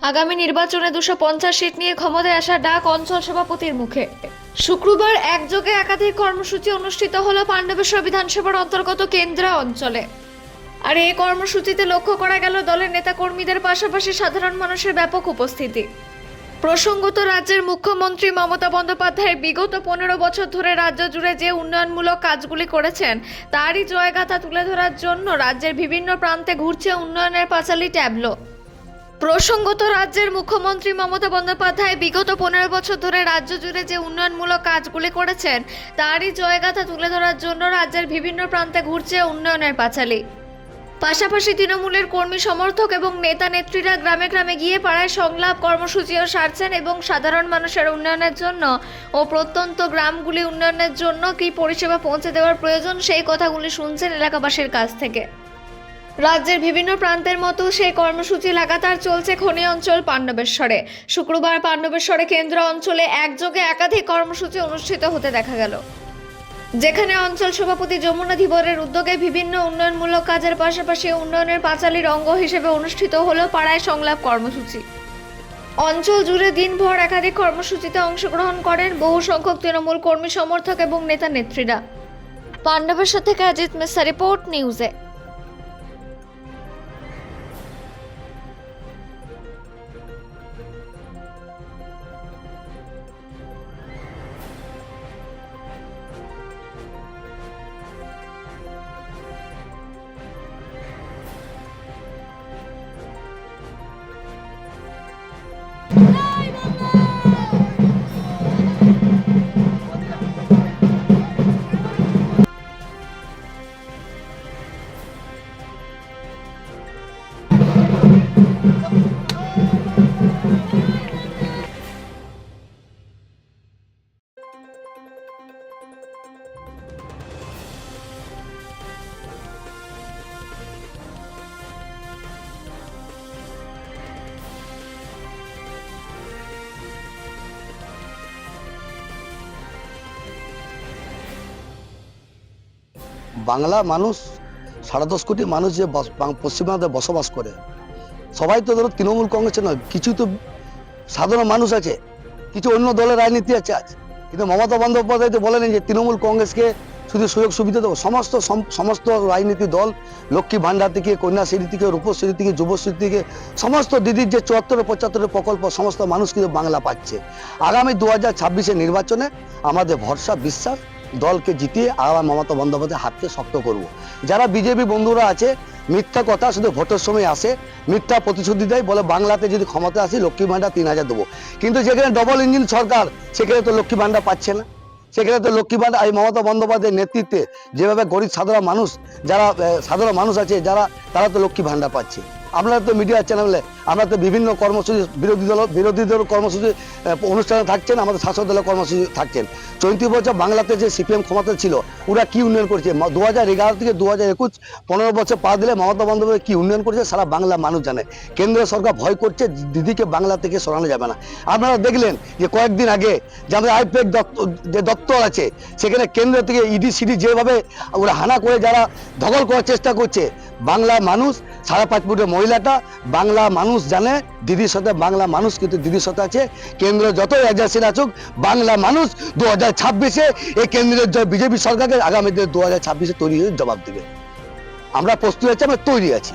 আগামী নির্বাচনে 250 সিট নিয়ে ক্ষমতায় আসার ডাক অঞ্চল সভাপতির মুখে। শুক্রবার একযোগে একাধিক কর্মসূচি অনুষ্ঠিত হলো পাণ্ডবেশ্বর বিধানসভার অন্তর্গত কেন্দ্রা অঞ্চলে। আর এই কর্মসূচিতে লক্ষ্য করা গেল দলের নেতাকর্মীদের পাশাপাশি সাধারণ মানুষের ব্যাপক উপস্থিতি। প্রসঙ্গত, রাজ্যের মুখ্যমন্ত্রী মমতা বন্দ্যোপাধ্যায় বিগত 15 বছর ধরে রাজ্য জুড়ে যে উন্নয়নমূলক কাজগুলি করেছেন তারই জয়গাথা তুলে ধরার জন্য রাজ্যের বিভিন্ন প্রান্তে ঘুরছে উন্নয়নের পাঁচালী ট্যাবলো। প্রসঙ্গত, রাজ্যের মুখ্যমন্ত্রী মমতা বন্দ্যোপাধ্যায় বিগত 15 বছর ধরে রাজ্য জুড়ে যে উন্নয়নমূলক কাজগুলি করেছেন তারই জয়গাথা তুলে ধরার জন্য রাজ্যের বিভিন্ন প্রান্তে ঘুরছে উন্নয়নের পাঁচালী। পাশাপাশি তৃণমূলের কর্মী সমর্থক এবং নেতা নেত্রীরা গ্রামে গ্রামে গিয়ে পাড়ায় সংলাপ কর্মসূচিও সারছেন এবং সাধারণ মানুষের উন্নয়নের জন্য ও প্রত্যন্ত গ্রামগুলি উন্নয়নের জন্য কী পরিষেবা পৌঁছে দেওয়ার প্রয়োজন সেই কথাগুলি শুনছেন এলাকাবাসীর কাছ থেকে। রাজ্যের বিভিন্ন প্রান্তের মতো সেই কর্মসূচি লাগাতার চলছে খনি অঞ্চল পাণ্ডবেশ্বরে। শুক্রবার পাণ্ডবেশ্বরে কেন্দ্র অঞ্চলে একযোগে একাধিক কর্মসূচি অনুষ্ঠিত হতে দেখা গেল, যেখানে অঞ্চল সভাপতি যমুনা ধীবরের উদ্যোগে বিভিন্ন উন্নয়নমূলক কাজের পাশাপাশি উন্নয়নের পাঁচালীর অঙ্গ হিসেবে অনুষ্ঠিত হলো পাড়ায় সংলাপ কর্মসূচি। অঞ্চল জুড়ে দিনভর একাধিক কর্মসূচিতে অংশগ্রহণ করেন বহু সংখ্যক তৃণমূল কর্মী সমর্থক এবং নেতা নেত্রীরা। পাণ্ডবেশ্বর থেকে অজিত মিশ্রা, রিপোর্ট নিউজে। বাংলা মানুষ 10.5 কোটি মানুষ যে পশ্চিমবাংলাতে বসবাস করে, সবাই তো ধরো তৃণমূল কংগ্রেসের নয়, কিছু তো সাধারণ মানুষ আছে, কিছু অন্য দলের রাজনীতি আছে। কিন্তু মমতা বন্দ্যোপাধ্যায় তো বলেন যে তৃণমূল কংগ্রেসকে শুধু সুযোগ সুবিধা দেবো। সমস্ত রাজনীতি দল, লক্ষ্মী ভাণ্ডার থেকে, কন্যাশ্রী থেকে, রূপশ্রী থেকে, যুবশ্রী থেকে, সমস্ত দিদির যে 74-75 প্রকল্প সমস্ত মানুষ কিন্তু বাংলা পাচ্ছে। আগামী 2026-এর নির্বাচনে আমাদের ভরসা বিশ্বাস দলকে জিতিয়ে আবার মমতা বন্দ্যোপাধ্যায়ের হাতকে শক্ত করব। যারা বিজেপি বন্ধুরা আছে, মিথ্যা কথা শুধু ভোটের সময় আসে, মিথ্যা প্রতিশ্রুতি দেয়, বলে বাংলাতে যদি ক্ষমতা আসি লক্ষ্মী ভাণ্ডার 3000 দেবো। কিন্তু যেখানে ডবল ইঞ্জিন সরকার সেখানে তো লক্ষ্মী ভাণ্ডার পাচ্ছে না। সেখানে তো লক্ষ্মী ভাণ্ডার এই মমতা বন্দ্যোপাধ্যায়ের নেতৃত্বে যেভাবে গরিব সাধারণ মানুষ, যারা সাধারণ মানুষ আছে তারা তো লক্ষ্মী ভাণ্ডার পাচ্ছে। আপনারা তো মিডিয়া চ্যানেলে আমরা তো বিভিন্ন কর্মসূচি বিরোধী দল কর্মসূচি অনুষ্ঠানে থাকছেন, আমাদের শাসক দলের কর্মসূচি থাকছেন। 34 বছর বাংলাতে যে সিপিএম ক্ষমতা ছিল ওরা কি উন্নয়ন করেছে? 2011 থেকে 2021 15 বছর পা দিলে মমতা বন্দ্যোপাধ্যায় কি উন্নয়ন করেছে সারা বাংলা মানুষ জানে। কেন্দ্র সরকার ভয় করছে দিদিকে বাংলা থেকে সরানো যাবে না। আপনারা দেখলেন যে কয়েকদিন আগে যে আমাদের আইপ্যাক যে দপ্তর আছে সেখানে কেন্দ্র থেকে ইডি সিডি যেভাবে ওরা হানা করে যারা দখল করার চেষ্টা করছে, বাংলা মানুষ 5.5 ফুটের মহিলাটা বাংলা মানুষ জানে দিদির সাথে, বাংলা মানুষ কিন্তু দিদির সাথে আছে। কেন্দ্র যতই এজেন্সি আসুক, বাংলা মানুষ 2026-এ এই কেন্দ্রের বিজেপি সরকারকে আগামী দিনে 2026-এ তৈরি হয়ে জবাব দেবে। আমরা প্রস্তুত আছি, আমরা তৈরি আছি।